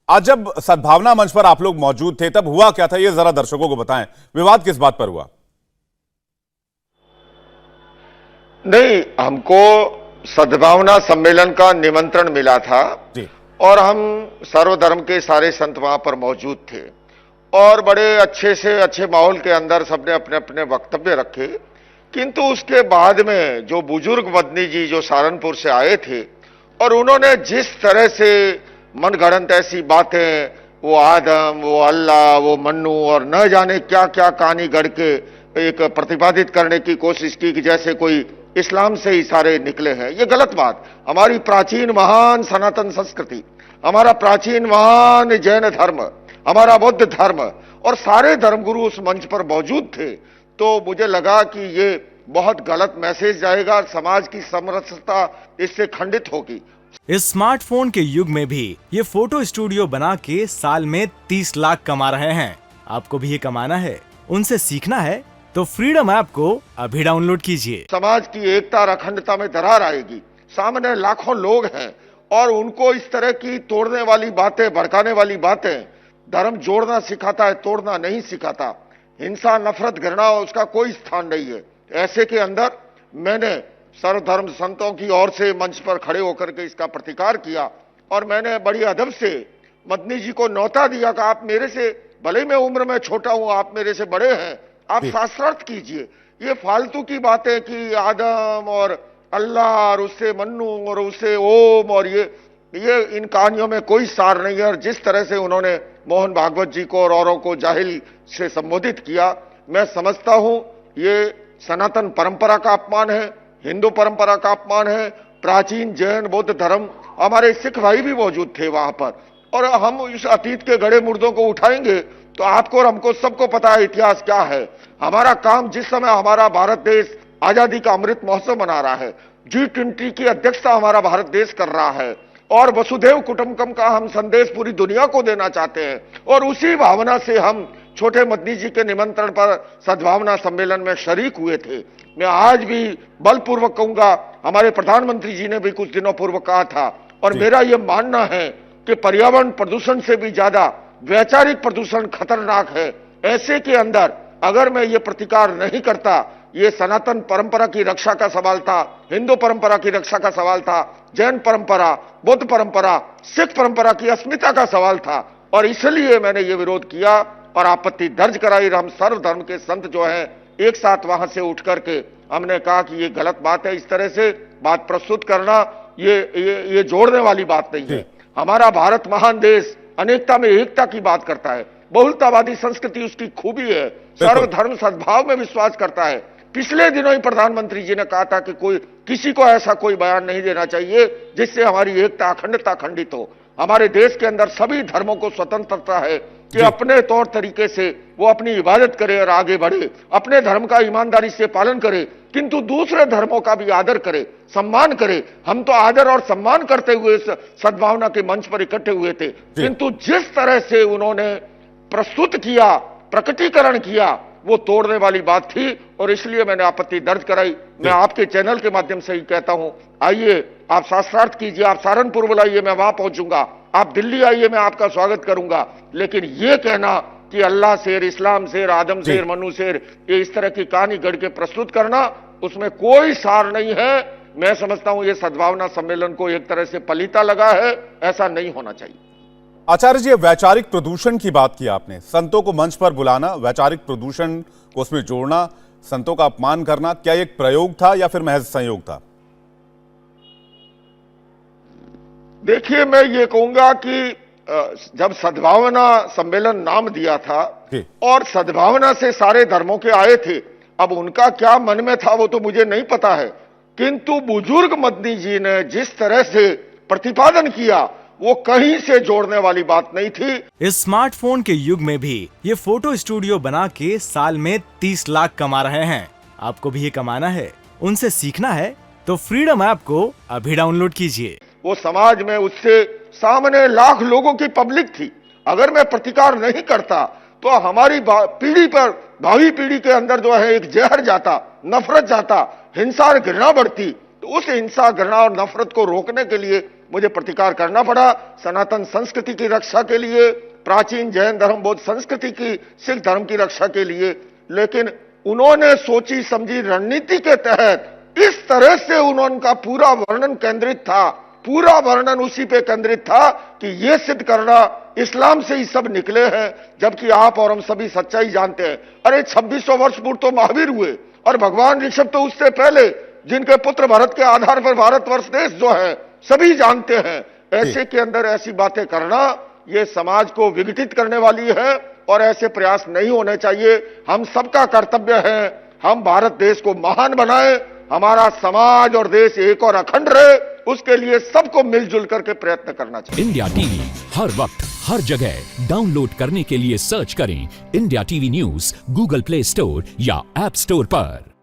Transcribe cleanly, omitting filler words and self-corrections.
आज जब सद्भावना मंच पर आप लोग मौजूद थे तब हुआ क्या था, ये जरा दर्शकों को बताएं। विवाद किस बात पर हुआ? नहीं, हमको सद्भावना सम्मेलन का निमंत्रण मिला था जी। और हम सर्वधर्म के सारे संत वहां पर मौजूद थे और बड़े अच्छे से अच्छे माहौल के अंदर सबने अपने अपने वक्तव्य रखे। किंतु उसके बाद में जो बुजुर्ग मदनी जी जो सहारनपुर से आए थे और उन्होंने जिस तरह से मनगढ़ंत ऐसी बातें, वो आदम, वो अल्लाह, वो मन्नू और न जाने क्या क्या कहानी गढ़ के एक प्रतिपादित करने की कोशिश की कि जैसे कोई इस्लाम से ही सारे निकले हैं। ये गलत बात। हमारी प्राचीन महान सनातन संस्कृति, हमारा प्राचीन महान जैन धर्म, हमारा बौद्ध धर्म और सारे धर्मगुरु उस मंच पर मौजूद थे। तो मुझे लगा कि ये बहुत गलत मैसेज जाएगा, समाज की समरसता इससे खंडित होगी। इस स्मार्टफोन के युग में भी ये फोटो स्टूडियो बना के साल में 30 लाख कमा रहे हैं। आपको भी ये कमाना है, उनसे सीखना है तो फ्रीडम ऐप को अभी डाउनलोड कीजिए। समाज की एकता और अखंडता में दरार आएगी। सामने लाखों लोग हैं और उनको इस तरह की तोड़ने वाली बातें, भड़काने वाली बातें, धर्म जोड़ना सिखाता है, तोड़ना नहीं सिखाता। हिंसा, नफरत, घृणा उसका कोई स्थान नहीं है। ऐसे के अंदर मैंने सर्वधर्म संतों की ओर से मंच पर खड़े होकर के इसका प्रतिकार किया और मैंने बड़ी अदब से मदनी जी को न्योता दिया कि आप मेरे से, भले मैं उम्र में छोटा हूं, आप मेरे से बड़े हैं, आप शास्त्रार्थ कीजिए। ये फालतू की बातें कि आदम और अल्लाह और उससे मन्नू और उससे ओम और ये इन कहानियों में कोई सार नहीं है। और जिस तरह से उन्होंने मोहन भागवत जी को और औरों को जाहिल से संबोधित किया, मैं समझता हूं ये सनातन परंपरा का अपमान है, हिंदू परंपरा का अपमान है। प्राचीन जैन बौद्ध धर्म, हमारे सिख भाई भी मौजूद थे वहां पर और हम इस अतीत के गड़े मुर्दों को उठाएंगे तो आपको और हमको सबको पता है इतिहास क्या है। हमारा काम, जिस समय हमारा भारत देश आजादी का अमृत महोत्सव मना रहा है, G20 की अध्यक्षता हमारा भारत देश कर रहा है और वसुधैव कुटुंबकम का हम संदेश पूरी दुनिया को देना चाहते हैं और उसी भावना से हम छोटे मदनी जी के निमंत्रण पर सद्भावना सम्मेलन में शरीक हुए थे। मैं आज भी बलपूर्वक कहूंगा, हमारे प्रधानमंत्री जी ने भी कुछ दिनों पूर्व कहा था और मेरा यह मानना है कि पर्यावरण प्रदूषण से भी ज्यादा वैचारिक प्रदूषण खतरनाक है। ऐसे के अंदर अगर मैं ये प्रतिकार नहीं करता, ये सनातन परंपरा की रक्षा का सवाल था, हिंदू परंपरा की रक्षा का सवाल था, जैन परंपरा, बौद्ध परंपरा, सिख परंपरा की अस्मिता का सवाल था और इसलिए मैंने ये विरोध किया और आपत्ति दर्ज कराई। हम सर्वधर्म के संत जो हैं एक साथ वहां से उठ करके हमने कहा कि ये गलत बात है, इस तरह से बात प्रस्तुत करना ये जोड़ने वाली बात नहीं है। हमारा भारत महान देश अनेकता में एकता की बात करता है, बहुलतावादी संस्कृति उसकी खूबी है, सर्वधर्म सद्भाव में विश्वास करता है। पिछले दिनों ही प्रधानमंत्री जी ने कहा था कि किसी को ऐसा कोई बयान नहीं देना चाहिए जिससे हमारी एकता अखंडता खंडित हो। हमारे देश के अंदर सभी धर्मों को स्वतंत्रता है कि अपने तौर तरीके से वो अपनी इबादत करे और आगे बढ़े, अपने धर्म का ईमानदारी से पालन करे, किंतु दूसरे धर्मों का भी आदर करे, सम्मान करे। हम तो आदर और सम्मान करते हुए सद्भावना के मंच पर इकट्ठे हुए थे, किंतु जिस तरह से उन्होंने प्रस्तुत किया, प्रकटीकरण किया, वो तोड़ने वाली बात थी और इसलिए मैंने आपत्ति दर्ज कराई। मैं आपके चैनल के माध्यम से ही कहता हूं, आइए आप शास्त्रार्थ कीजिए, आप सहारनपुर बुलाइए, मैं वहां पहुंचूंगा, आप दिल्ली आइए, मैं आपका स्वागत करूंगा। लेकिन ये कहना कि अल्लाह शेर, इस्लाम शेर, आदम शेर, मनु शेर, ये इस तरह की कहानी गढ़ के प्रस्तुत करना, उसमें कोई सार नहीं है। मैं समझता हूं ये सद्भावना सम्मेलन को एक तरह से पलीता लगा है, ऐसा नहीं होना चाहिए। आचार्य जी, वैचारिक प्रदूषण की बात की आपने, संतों को मंच पर बुलाना, वैचारिक प्रदूषण को उसमें जोड़ना, संतों का अपमान करना, क्या एक प्रयोग था या फिर महज संयोग था? देखिए, मैं ये कहूंगा कि जब सद्भावना सम्मेलन नाम दिया था और सद्भावना से सारे धर्मों के आए थे, अब उनका क्या मन में था वो तो मुझे नहीं पता है, किंतु बुजुर्ग मदनी जी ने जिस तरह से प्रतिपादन किया वो कहीं से जोड़ने वाली बात नहीं थी। इस स्मार्टफोन के युग में भी ये फोटो स्टूडियो बना के साल में 30 लाख कमा रहे हैं। आपको भी ये कमाना है, उनसे सीखना है तो फ्रीडम ऐप को अभी डाउनलोड कीजिए। वो समाज में उससे सामने लाख लोगों की पब्लिक थी। अगर मैं प्रतिकार नहीं करता तो हमारी पीढ़ी पर, भावी पीढ़ी के अंदर जो है एक जहर जाता, नफरत जाता, हिंसा और घृणा बढ़ती। तो उस हिंसा, घृणा और नफरत को रोकने के लिए मुझे प्रतिकार करना पड़ा सनातन संस्कृति की रक्षा के लिए, प्राचीन जैन धर्म बौद्ध संस्कृति की, सिख धर्म की रक्षा के लिए। लेकिन उन्होंने सोची समझी रणनीति के तहत इस तरह से उनका पूरा वर्णन केंद्रित था, पूरा वर्णन उसी पे केंद्रित था कि यह सिद्ध करना इस्लाम से ही सब निकले हैं, जबकि आप और हम सभी सच्चाई जानते हैं। अरे 2600 वर्ष पूर्व तो महावीर हुए और भगवान ऋषभ तो उससे पहले, जिनके पुत्र भरत के आधार पर भारतवर्ष देश जो है सभी जानते हैं। ऐसे के अंदर ऐसी बातें करना ये समाज को विघटित करने वाली है और ऐसे प्रयास नहीं होने चाहिए। हम सबका कर्तव्य है, हम भारत देश को महान बनाएं, हमारा समाज और देश एक और अखंड रहे, उसके लिए सबको मिलजुल करके प्रयत्न करना चाहिए। इंडिया टीवी हर वक्त हर जगह डाउनलोड करने के लिए सर्च करें India TV news Google play store या ऐप स्टोर पर।